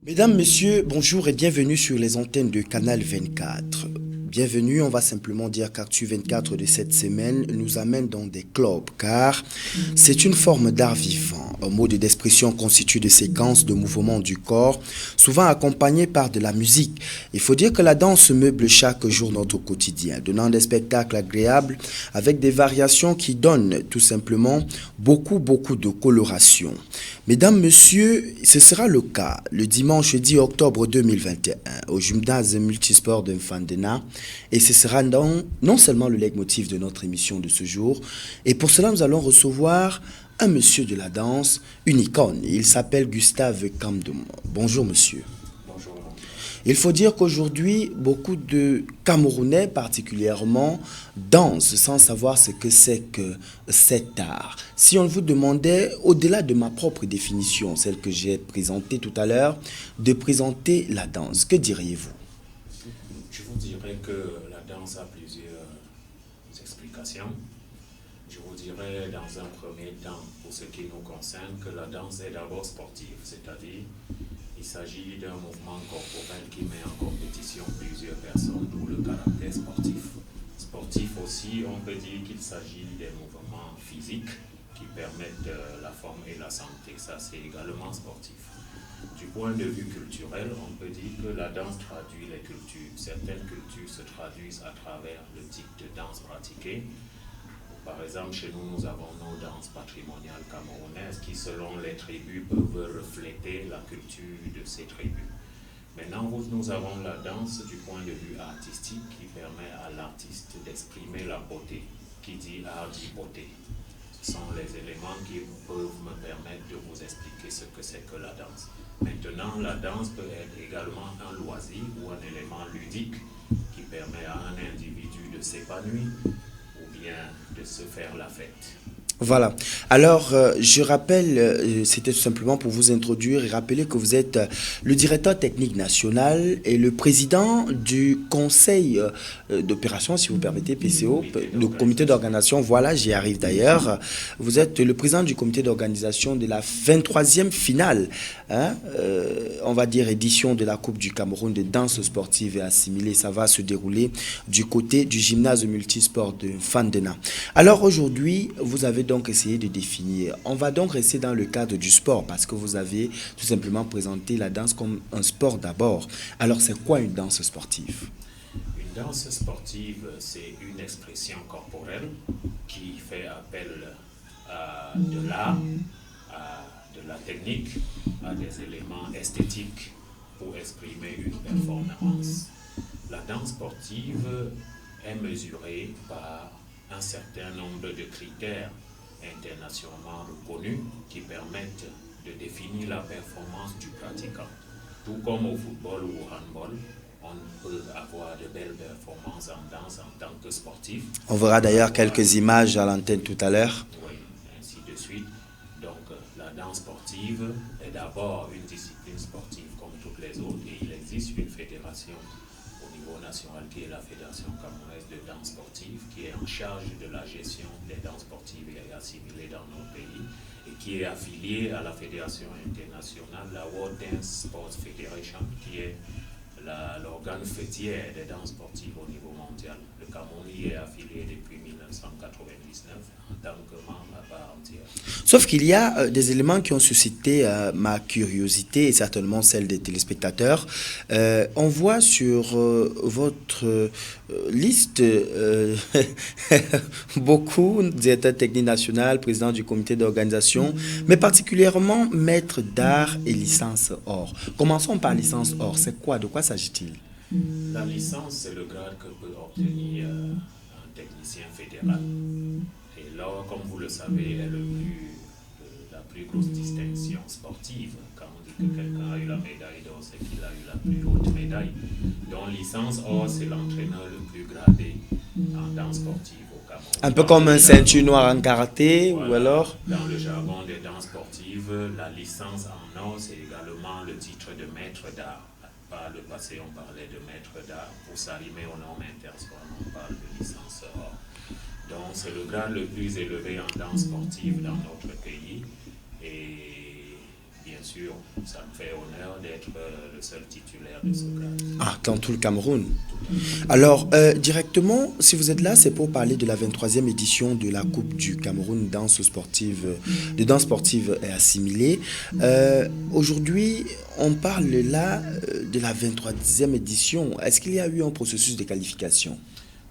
Mesdames, Messieurs, bonjour et bienvenue sur les antennes de Canal 24. Bienvenue, on va simplement dire qu'Actu 24 de cette semaine nous amène dans des clubs, car c'est une forme d'art vivant. Un mode d'expression constitué de séquences de mouvements du corps, souvent accompagné par de la musique. Il faut dire que la danse meuble chaque jour notre quotidien, donnant des spectacles agréables avec des variations qui donnent tout simplement beaucoup de coloration. Mesdames, Messieurs, ce sera le cas le dimanche 10 octobre 2021 au gymnase multisport de Mfandena. Et ce sera non seulement le leitmotiv de notre émission de ce jour, et pour cela nous allons recevoir un monsieur de la danse, une icône. Il s'appelle Gustave Kamdoum. Bonjour monsieur. Bonjour. Il faut dire qu'aujourd'hui, beaucoup de Camerounais particulièrement dansent sans savoir ce que c'est que cet art. Si on vous demandait, au-delà de ma propre définition, celle que j'ai présentée tout à l'heure, de présenter la danse, que diriez-vous? Je vous dirais que la danse a plusieurs explications. Je vous dirais dans un premier temps, pour ce qui nous concerne, que la danse est d'abord sportive, c'est-à-dire il s'agit d'un mouvement corporel qui met en compétition plusieurs personnes, d'où le caractère sportif. Sportif aussi, on peut dire qu'il s'agit des mouvements physiques qui permettent la forme et la santé. Ça, c'est également sportif. Du point de vue culturel, on peut dire que la danse traduit les cultures. Certaines cultures se traduisent à travers le type de danse pratiquée. Par exemple, chez nous, nous avons nos danses patrimoniales camerounaises qui, selon les tribus, peuvent refléter la culture de ces tribus. Maintenant, nous avons la danse du point de vue artistique qui permet à l'artiste d'exprimer la beauté, qui dit art dit beauté. Ce sont les éléments qui peuvent me permettre de vous expliquer ce que c'est que la danse. Maintenant, la danse peut être également un loisir ou un élément ludique qui permet à un individu de s'épanouir ou bien de se faire la fête. Voilà. Alors, je rappelle, c'était tout simplement pour vous introduire et rappeler que vous êtes le directeur technique national et le président du conseil d'opération, si vous permettez, PCO, le comité d'organisation. Voilà, j'y arrive d'ailleurs. Vous êtes le président du comité d'organisation de la 23e finale, on va dire édition de la Coupe du Cameroun de danse sportive et assimilée. Ça va se dérouler du côté du gymnase multisport de Fandena. Alors aujourd'hui, vous avez donc essayer de définir. On va donc rester dans le cadre du sport parce que vous avez tout simplement présenté la danse comme un sport d'abord. Alors c'est quoi une danse sportive? Une danse sportive, c'est une expression corporelle qui fait appel à de l'art, à de la technique, à des éléments esthétiques pour exprimer une performance. La danse sportive est mesurée par un certain nombre de critères internationalement reconnus qui permettent de définir la performance du pratiquant. Tout comme au football ou au handball, on peut avoir de belles performances en danse en tant que sportif. On verra d'ailleurs quelques images à l'antenne tout à l'heure. Oui, ainsi de suite. Donc la danse sportive est d'abord une discipline sportive comme toutes les autres et il existe une fédération au niveau national qui est la Fédération camerounaise de danse sportive qui est en charge de la gestion des danses sportives et assimilées dans nos pays et qui est affiliée à la Fédération internationale, la World Dance Sports Federation, qui est l'organe fêtière des danses sportives au niveau mondial. Le Cameroun y est affilié depuis 1999 en tant que membre à part entière. Sauf qu'il y a des éléments qui ont suscité ma curiosité et certainement celle des téléspectateurs. On voit sur votre liste beaucoup directeur technique national, président du comité d'organisation, mais particulièrement maître d'art et licence or. Commençons par licence or. C'est quoi? De quoi s'agit-il? La licence, c'est le grade que peut obtenir un technicien fédéral. Et là, comme vous le savez, est la plus grosse distinction sportive. Quand on dit que quelqu'un a eu la médaille d'or, c'est qu'il a eu la plus haute médaille. Donc, licence or, c'est l'entraîneur le plus gradé en danse sportive au Cameroun. Cameroun. Un peu comme un ceinture noire en karaté, voilà, ou alors... Dans le jargon des danses sportives, la licence en or, c'est également le titre de maître d'art. Par le passé, on parlait de maître d'art. Pour s'arrimer aux normes internationales, on parle de licence or. Donc, c'est le grade le plus élevé en danse sportive dans notre pays. Et bien sûr, ça me fait honneur d'être le seul titulaire de ce grade. Ah, dans tout le Cameroun. Alors, directement, si vous êtes là, c'est pour parler de la 23e édition de la Coupe du Cameroun de danse sportive et assimilée. Aujourd'hui, on parle là de la 23e édition. Est-ce qu'il y a eu un processus de qualification?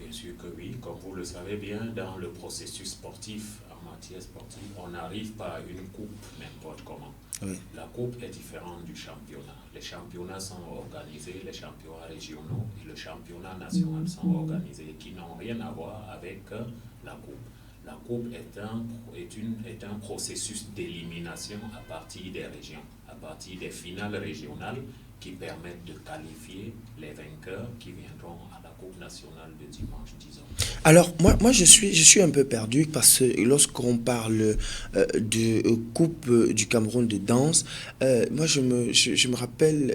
Bien sûr que oui. Comme vous le savez bien, dans le processus sportif, en matière sportive, on n'arrive pas à une coupe n'importe comment. Oui. La coupe est différente du championnat. Les championnats sont organisés, les championnats régionaux et le championnat national sont organisés, qui n'ont rien à voir avec la coupe. La coupe est un processus d'élimination à partir des régions, à partir des finales régionales qui permettent de qualifier les vainqueurs qui viendront à la Coupe nationale de dimanche, disons. Alors, moi je suis un peu perdu parce que lorsqu'on parle de Coupe du Cameroun de danse, moi je me rappelle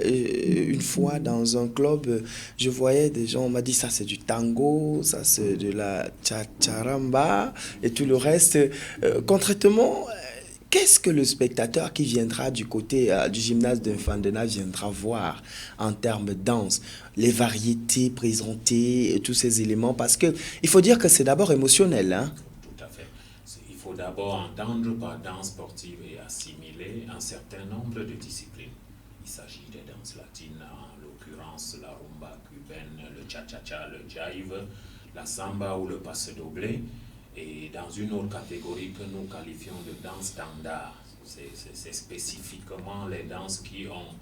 une fois dans un club, je voyais des gens, on m'a dit ça c'est du tango, ça c'est de la tchatcharamba et tout le reste. Concrètement, qu'est-ce que le spectateur qui viendra du côté du gymnase de Fandena viendra voir en termes de danse, les variétés présentées, tous ces éléments? Parce qu'il faut dire que c'est d'abord émotionnel. Hein? Tout à fait. Il faut d'abord entendre par danse sportive et assimiler un certain nombre de disciplines. Il s'agit des danses latines, en l'occurrence la rumba cubaine, le cha-cha-cha, le jive, la samba ou le passe doblé. Et dans une autre catégorie que nous qualifions de danse standard, c'est spécifiquement les danses qui ont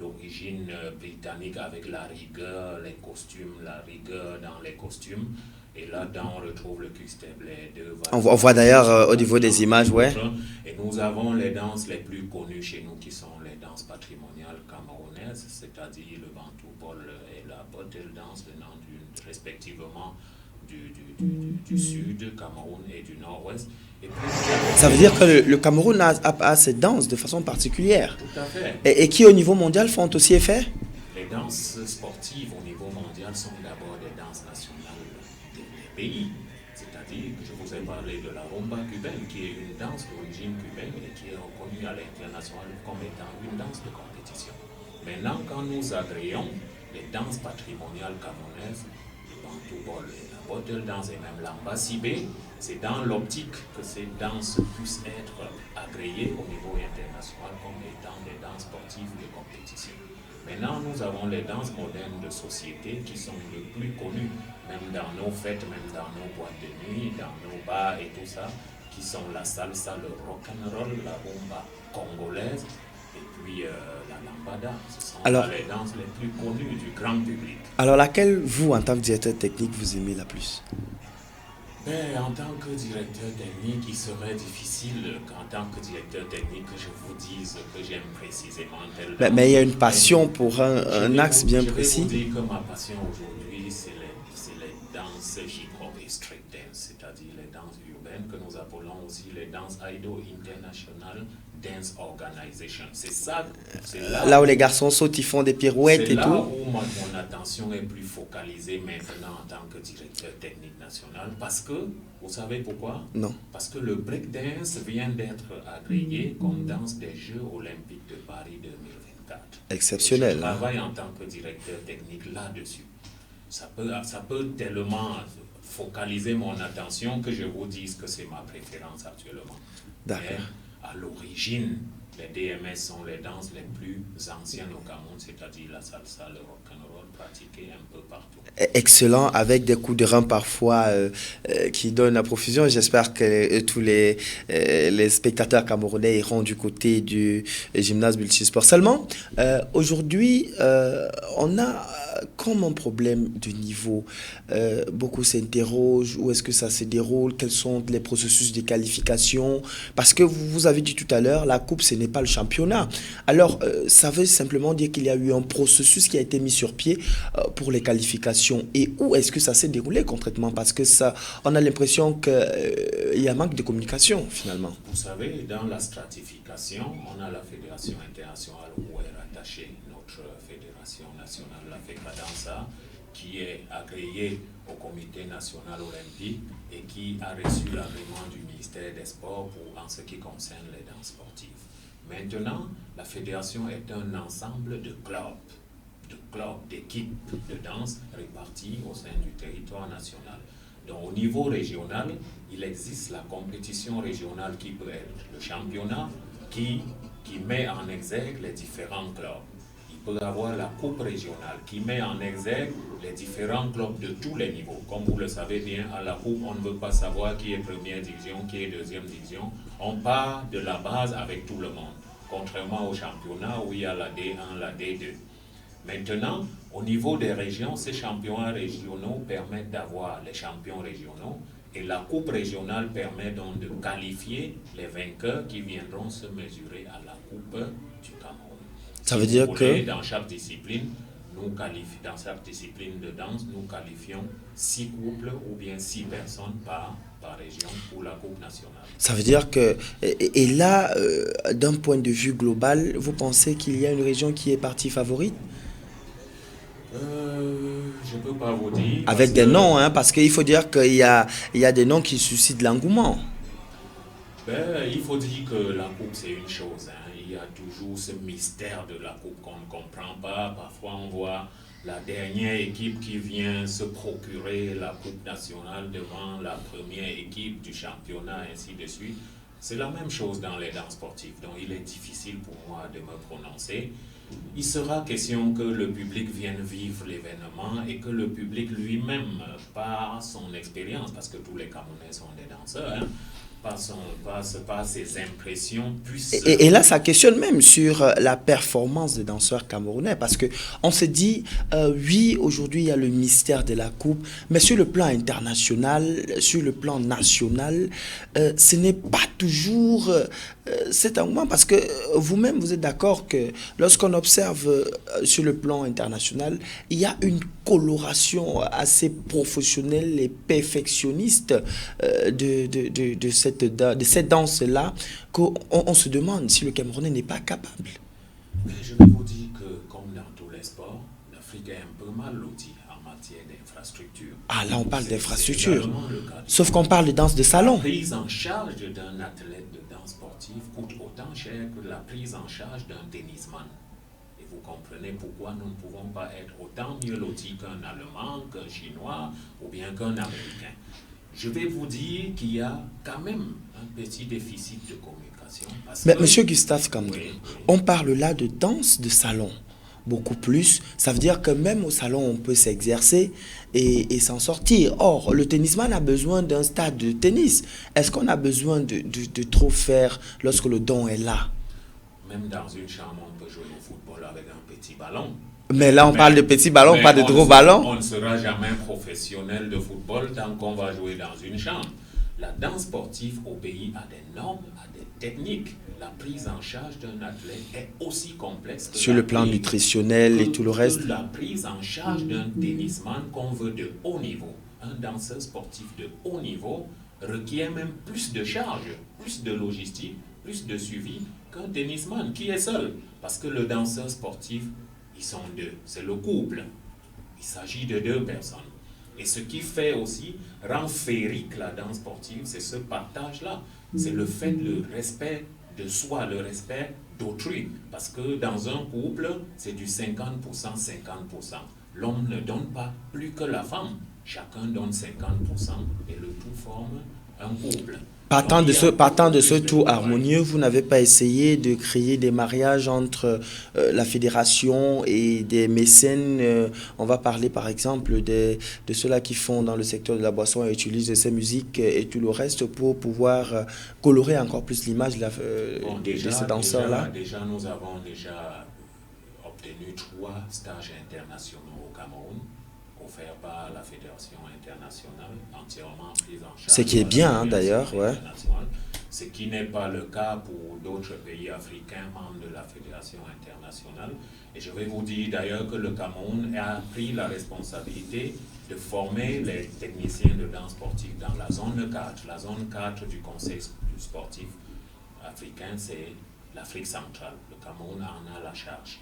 l'origine britannique avec la rigueur, les costumes, la rigueur dans les costumes. Et là-dedans, on retrouve le Q-step, les deux. On voit d'ailleurs au niveau des images, ouais. Et nous avons les danses les plus connues chez nous qui sont les danses patrimoniales camerounaises, c'est-à-dire le bantou ball et la bottle dance venant respectivement du sud, Cameroun et du nord-ouest. Ça veut dire que le Cameroun a ses danses de façon particulière. Tout à fait. Et qui au niveau mondial font aussi effet? Les danses sportives au niveau mondial sont d'abord des danses nationales des pays. C'est-à-dire que je vous ai parlé de la rumba cubaine, qui est une danse d'origine cubaine et qui est reconnue à l'international comme étant une danse de compétition. Maintenant, quand nous agréons les danses patrimoniales camerounaises, le bantou ball et la bottle dance et même l'ambasibé, c'est dans l'optique que ces danses puissent être agréées au niveau international comme étant des danses sportives de compétition. Maintenant, nous avons les danses modernes de société qui sont les plus connues, même dans nos fêtes, même dans nos boîtes de nuit, dans nos bars et tout ça, qui sont la salsa, le rock'n'roll, la rumba congolaise et puis la lambada. Ce sont les danses les plus connues du grand public. Alors, laquelle, vous, en tant que directeur technique, vous aimez la plus? En tant que directeur technique, il serait difficile qu'en tant que directeur technique, je vous dise que j'aime précisément tel danse. Mais il y a une passion pour un axe bien précis. Je vais vous dire que ma passion aujourd'hui, c'est les danses hip-hop et street dance, c'est-à-dire les danses urbaines que nous appelons aussi les danses IDO International Dance Organization. C'est ça, là où les garçons sautent, ils font des pirouettes et tout. C'est là où mon attention est plus focalisée maintenant en tant que directeur technique national. Parce que, vous savez pourquoi? Non. Parce que le breakdance vient d'être agréé comme danse des Jeux Olympiques de Paris 2024. Exceptionnel. Et je travaille en tant que directeur technique là-dessus. Ça peut tellement focaliser mon attention que je vous dise que c'est ma préférence actuellement. D'accord. À l'origine, les DMS sont les danses les plus anciennes au Cameroun, c'est-à-dire la salsa, le rock'n'roll, pratiqué un peu partout. Excellent, avec des coups de rein parfois qui donnent à profusion. J'espère que tous les spectateurs camerounais iront du côté du gymnase multisport. Seulement, aujourd'hui, on a comme un problème de niveau. Beaucoup s'interrogent, où est-ce que ça se déroule, quels sont les processus de qualification. Parce que vous avez dit tout à l'heure, la coupe, ce n'est pas le championnat. Alors, ça veut simplement dire qu'il y a eu un processus qui a été mis sur pied pour les qualifications. Et où est-ce que ça s'est déroulé concrètement? Parce que ça, on a l'impression qu'il y a manque de communication, finalement. Vous savez, dans la stratification, on a la Fédération internationale où est rattachée notre Fédération nationale, la FECADANSA, qui est agréée au Comité national olympique et qui a reçu l'agrément du ministère des Sports en ce qui concerne les danses sportives. Maintenant, la fédération est un ensemble de clubs, d'équipes de danse réparties au sein du territoire national. Donc au niveau régional, il existe la compétition régionale qui peut être le championnat qui met en exergue les différents clubs. Il peut y avoir la coupe régionale qui met en exergue les différents clubs de tous les niveaux. Comme vous le savez bien, à la coupe, on ne veut pas savoir qui est première division, qui est deuxième division. On part de la base avec tout le monde, contrairement au championnat où il y a la D1, la D2. Maintenant, au niveau des régions, ces championnats régionaux permettent d'avoir les champions régionaux et la coupe régionale permet donc de qualifier les vainqueurs qui viendront se mesurer à la coupe du Cameroun. Ça veut dire que dans chaque discipline, dans chaque discipline de danse, nous qualifions 6 couples ou bien 6 personnes par région pour la coupe nationale. ça veut dire que, et là, d'un point de vue global, vous pensez qu'il y a une région qui est partie favorite? Je ne peux pas vous dire. Avec des noms, hein, parce qu'il faut dire qu'il y a des noms qui suscitent l'engouement. Il faut dire que la coupe, c'est une chose. Hein. Il y a toujours ce mystère de la coupe qu'on ne comprend pas. Parfois, on voit la dernière équipe qui vient se procurer la coupe nationale devant la première équipe du championnat, ainsi de suite. C'est la même chose dans les danses sportives. Donc, il est difficile pour moi de me prononcer. Il sera question que le public vienne vivre l'événement et que le public lui-même, par son expérience, parce que tous les Camerounais sont des danseurs, hein, par ses impressions, puisse... Et là, ça questionne même sur la performance des danseurs camerounais, parce que on se dit, oui, aujourd'hui, il y a le mystère de la coupe, mais sur le plan international, sur le plan national, ce n'est pas toujours cet engouement, parce que vous-même, vous êtes d'accord que lorsqu'on observe sur le plan international, il y a une coloration assez professionnelle et perfectionniste de cette danse-là, qu'on se demande si le Camerounais n'est pas capable. Mais je vais vous dire que, comme dans tous les sports, l'Afrique est un peu mal lotie en matière d'infrastructure. Ah, là, on parle d'infrastructure. Sauf qu'on parle de danse de salon. La prise en charge d'un athlète de danse sportive coûte autant cher que la prise en charge d'un tennisman. Et vous comprenez pourquoi nous ne pouvons pas être autant mieux lotis qu'un Allemand, qu'un Chinois ou bien qu'un Américain. Je vais vous dire qu'il y a quand même un petit déficit de communication. Mais Monsieur Gustave Kamdou, on parle là de danse de salon. Beaucoup plus. Ça veut dire que même au salon, on peut s'exercer et s'en sortir. Or, le tennisman a besoin d'un stade de tennis. Est-ce qu'on a besoin de trop faire lorsque le don est là? Même dans une chambre, on peut jouer au football avec un petit ballon. Mais là, on parle de petits ballons, pas de gros ballons. On ne sera jamais professionnel de football tant qu'on va jouer dans une chambre. La danse sportive obéit à des normes, à des techniques. La prise en charge d'un athlète est aussi complexe que sur le plan nutritionnel et tout le reste. La prise en charge d'un tennisman qu'on veut de haut niveau. Un danseur sportif de haut niveau requiert même plus de charge, plus de logistique, plus de suivi qu'un tennisman qui est seul. Parce que le danseur sportif, ils sont deux, c'est le couple. Il s'agit de 2 personnes. Et ce qui fait aussi, rend féerique la danse sportive, c'est ce partage-là. C'est le fait, le respect de soi, le respect d'autrui. Parce que dans un couple, c'est du 50%, 50%. L'homme ne donne pas plus que la femme. Chacun donne 50% et le tout forme un couple. Partant de ce tout harmonieux, vous n'avez pas essayé de créer des mariages entre la fédération et des mécènes. On va parler par exemple de ceux-là qui font dans le secteur de la boisson et utilisent ces musiques et tout le reste pour pouvoir colorer encore plus l'image de ces danseurs-là. Déjà, nous avons obtenu 3 stages internationaux au Cameroun, offerts par la Fédération internationale, entièrement prise en charge. Ce qui est bien, d'ailleurs, ouais. Ce qui n'est pas le cas pour d'autres pays africains membres de la Fédération internationale. Et je vais vous dire d'ailleurs que le Cameroun a pris la responsabilité de former les techniciens de danse sportive dans la zone 4. La zone 4 du Conseil sportif africain, c'est l'Afrique centrale. Le Cameroun en a la charge.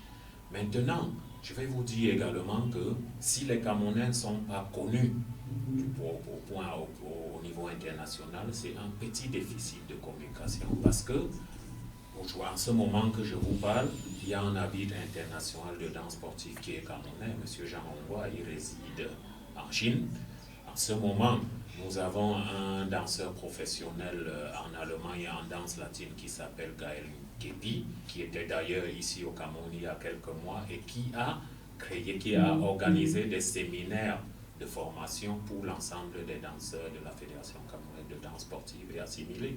Maintenant, je vais vous dire également que si les Camerounais ne sont pas connus au niveau international, c'est un petit déficit de communication parce que en ce moment que je vous parle, il y a un arbitre international de danse sportive qui est camerounais, M. Jean Hongwa, il réside en Chine. En ce moment, nous avons un danseur professionnel en Allemagne et en danse latine qui s'appelle Gaël Kepi, qui était d'ailleurs ici au Cameroun il y a quelques mois et qui a organisé des séminaires de formation pour l'ensemble des danseurs de la Fédération camerounaise de danse sportive et assimilée.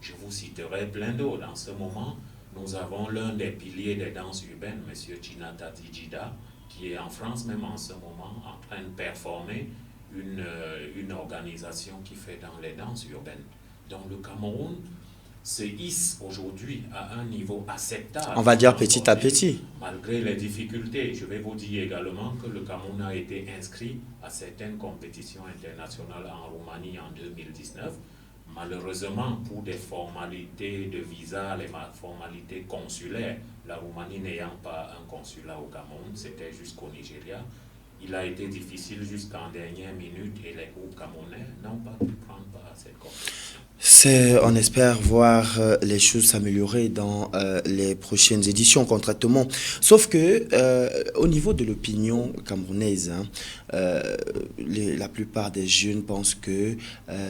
Je vous citerai plein d'autres. En ce moment, nous avons l'un des piliers des danses urbaines, M. Chinata Tijida, qui est en France même en ce moment en train de performer une organisation qui fait dans les danses urbaines. Donc le Cameroun se hisse aujourd'hui à un niveau acceptable. On va dire petit à petit. Malgré les difficultés, je vais vous dire également que le Cameroun a été inscrit à certaines compétitions internationales en Roumanie en 2019. Malheureusement, pour des formalités de visa, les formalités consulaires, la Roumanie n'ayant pas un consulat au Cameroun, c'était jusqu'au Nigeria. Il a été difficile jusqu'en dernière minute et les groupes camerounais n'ont pas pu prendre part à cette compétition. On espère voir les choses s'améliorer dans les prochaines éditions, concrètement. Sauf que au niveau de l'opinion camerounaise, la plupart des jeunes pensent que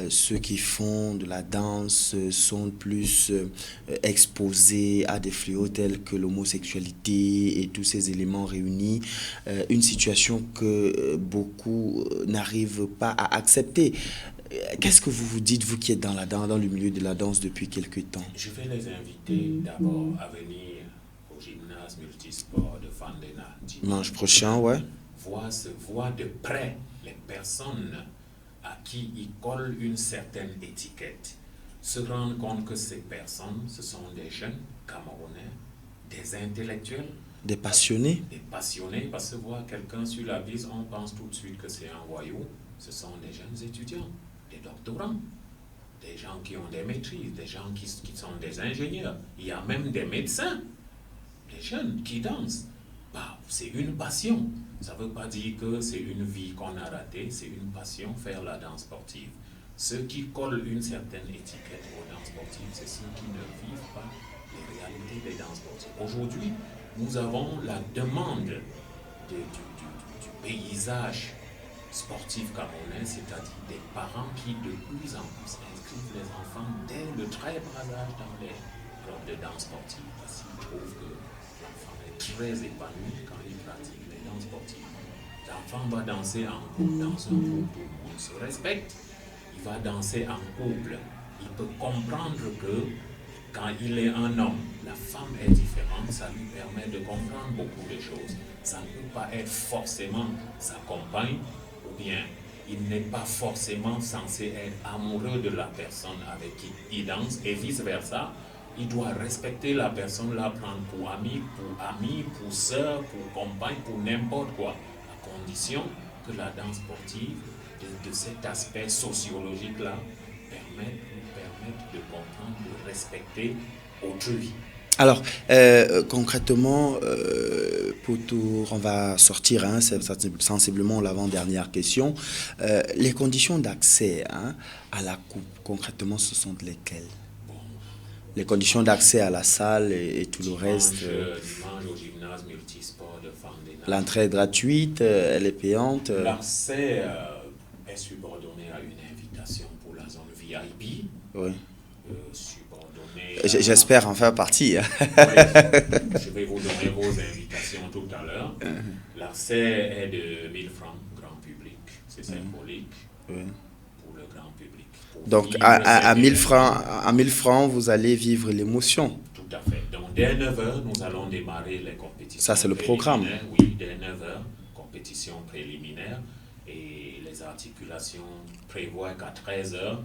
ceux qui font de la danse sont plus exposés à des fléaux tels que l'homosexualité et tous ces éléments réunis. Une situation que beaucoup n'arrivent pas à accepter. Qu'est-ce que vous vous dites, vous qui êtes dans le milieu de la danse depuis quelques temps? Je vais les inviter d'abord à venir au gymnase multisport de Fandena. Dimanche prochain, ouais. Voir de près les personnes à qui ils collent une certaine étiquette. Se rendre compte que ces personnes, ce sont des jeunes Camerounais, des intellectuels. Des passionnés. Des passionnés, parce que voir quelqu'un sur la bise, on pense tout de suite que c'est un voyou. Ce sont des jeunes étudiants, des doctorants, des gens qui ont des maîtrises, des gens qui sont des ingénieurs. Il y a même des médecins, des jeunes qui dansent. Bah, c'est une passion. Ça ne veut pas dire que c'est une vie qu'on a ratée, c'est une passion, faire la danse sportive. Ceux qui collent une certaine étiquette aux danses sportives, c'est ceux qui ne vivent pas les réalités des danses sportives. Aujourd'hui, nous avons la demande du paysage sportif camerounais, c'est-à-dire des parents qui de plus en plus inscrivent les enfants dès le très bas âge dans les clubs de danse sportive, parce qu'ils trouvent que l'enfant est très épanoui quand il pratique les danses sportives. L'enfant va danser en couple, dans un groupe, tout le monde se respecte, il va danser en couple, il peut comprendre que quand il est un homme, la femme est différente, ça lui permet de comprendre beaucoup de choses. Ça ne peut pas être forcément sa compagne, ou bien il n'est pas forcément censé être amoureux de la personne avec qui il danse, et vice-versa. Il doit respecter la personne, la prendre pour amie, pour sœur, pour compagne, pour n'importe quoi, à condition que la danse sportive, de cet aspect sociologique-là, permette de comprendre, de respecter autrui. Alors, concrètement, on va sortir sensiblement l'avant-dernière question. Les conditions d'accès à la coupe, concrètement, ce sont lesquelles? Les conditions d'accès à la salle et tout le reste. Dimanche au gymnase multisport de Fandena. L'entrée est gratuite, elle est payante. L'accès est subordonné à une invitation pour la zone VIP. Oui. Subordonné. J'espère en faire partie. Oui, je vais vous donner vos invitations tout à l'heure. L'accès est de 1000 francs grand public. C'est symbolique. Oui. Pour le grand public. Donc à 1000 francs, vous allez vivre l'émotion. Tout à fait. Donc dès 9 heures, nous allons démarrer les compétitions. Ça, c'est le programme. Oui, dès 9 heures, compétition préliminaire. Et les articulations prévoient qu'à 13 heures,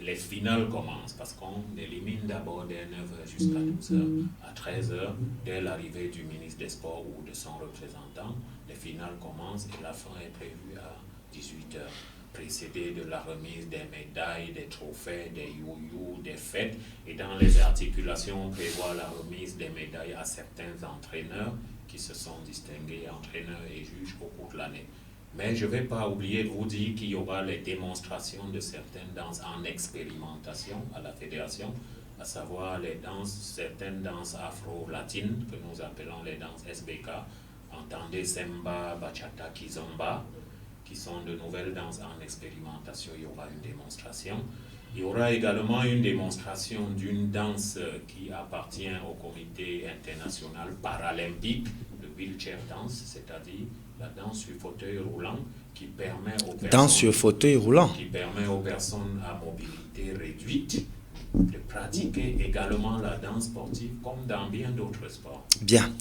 les finales commencent. Parce qu'on élimine d'abord dès 9 heures jusqu'à 12 heures. À 13 heures, dès l'arrivée du ministre des Sports ou de son représentant, les finales commencent et la fin est prévue à 18 heures. Précédé de la remise des médailles, des trophées, des you-you, des fêtes. Et dans les articulations, on prévoit la remise des médailles à certains entraîneurs qui se sont distingués, entraîneurs et juges au cours de l'année. Mais je ne vais pas oublier de vous dire qu'il y aura les démonstrations de certaines danses en expérimentation à la fédération, à savoir certaines danses afro-latines que nous appelons les danses SBK. Entendez Semba, Bachata, Kizomba, qui sont de nouvelles danses en expérimentation. Il y aura une démonstration. Il y aura également une démonstration d'une danse qui appartient au comité international paralympique, le wheelchair dance, c'est-à-dire la danse sur fauteuil roulant qui permet aux personnes, danse sur fauteuil roulant qui permet aux personnes à mobilité réduite de pratiquer également la danse sportive comme dans bien d'autres sports. Bien.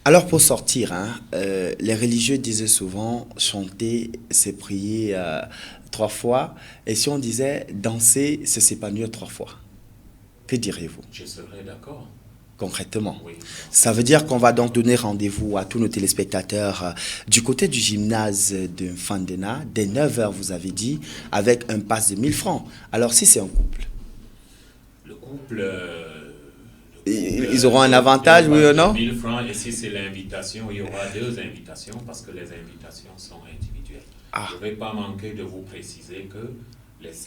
Alors pour sortir, les religieux disaient souvent chanter, c'est prier 3 fois. Et si on disait danser, c'est s'épanouir 3 fois. Que diriez-vous? Je serais d'accord. Concrètement. Oui. Ça veut dire qu'on va donc donner rendez-vous à tous nos téléspectateurs du côté du gymnase de Mfandena, dès 9 heures, vous avez dit, avec un pass de 1000 francs. Alors si c'est un couple? Le couple... Ils auront un avantage, oui ou non? 1000 francs, et si c'est l'invitation, il y aura 2 invitations parce que les invitations sont individuelles. Je ne vais pas manquer de vous préciser que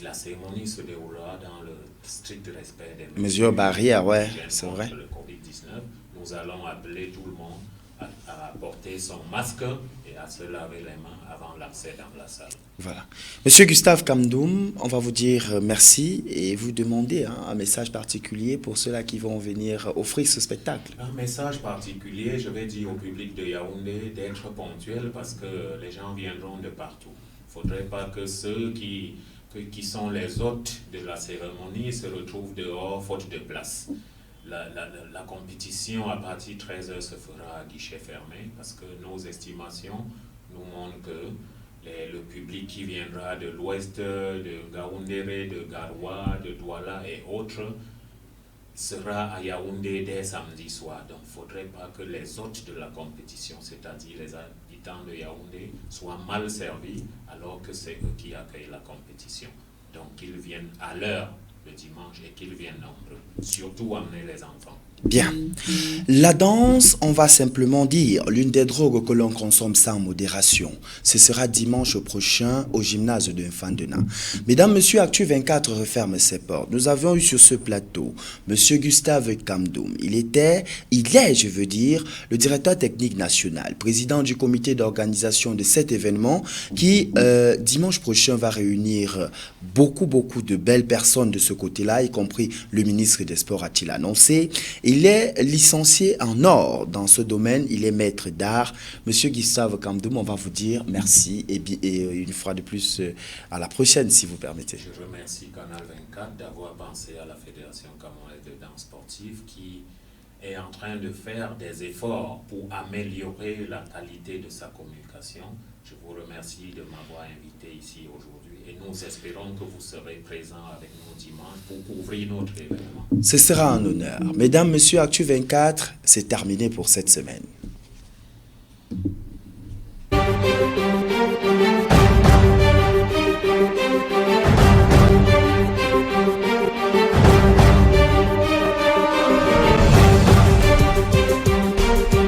la cérémonie se déroulera dans le strict respect des mesures barrières, ouais, c'est vrai. Le Covid-19, nous allons appeler tout le monde à porter son masque et à se laver les mains avant l'accès dans la salle. Voilà. Monsieur Gustave Kamdoum, on va vous dire merci et vous demander un message particulier pour ceux-là qui vont venir offrir ce spectacle. Un message particulier, je vais dire au public de Yaoundé d'être ponctuel parce que les gens viendront de partout. Il ne faudrait pas que ceux qui sont les hôtes de la cérémonie se retrouvent dehors faute de place. La compétition à partir de 13 heures se fera à guichet fermé parce que nos estimations nous montrent que le public qui viendra de l'ouest, de Gaoundéré, de Garoua, de Douala et autres sera à Yaoundé dès samedi soir. Donc il ne faudrait pas que les hôtes de la compétition, c'est-à-dire les habitants de Yaoundé, soient mal servis alors que c'est eux qui accueillent la compétition. Donc qu'ils viennent à l'heure le dimanche et qu'ils viennent nombreux. Surtout amener les enfants. Bien. La danse, on va simplement dire, l'une des drogues que l'on consomme sans modération. Ce sera dimanche prochain au gymnase de Mfandena. Mesdames, Messieurs, Actu 24 referme ses portes. Nous avons eu sur ce plateau Monsieur Gustave Kamdoum. Il est, je veux dire, le directeur technique national, président du comité d'organisation de cet événement qui, dimanche prochain, va réunir beaucoup de belles personnes de ce côté-là, y compris le ministre des Sports a-t-il annoncé. Il est licencié en or dans ce domaine, il est maître d'art. Monsieur Gustave Kamdoum, on va vous dire merci et une fois de plus à la prochaine si vous permettez. Je remercie Canal 24 d'avoir pensé à la Fédération camerounaise de danse sportive qui est en train de faire des efforts pour améliorer la qualité de sa communication. Je vous remercie de m'avoir invité ici aujourd'hui et nous espérons que vous serez présents avec nous dimanche pour couvrir notre événement. Ce sera un honneur. Mesdames, Messieurs, Actu 24, c'est terminé pour cette semaine.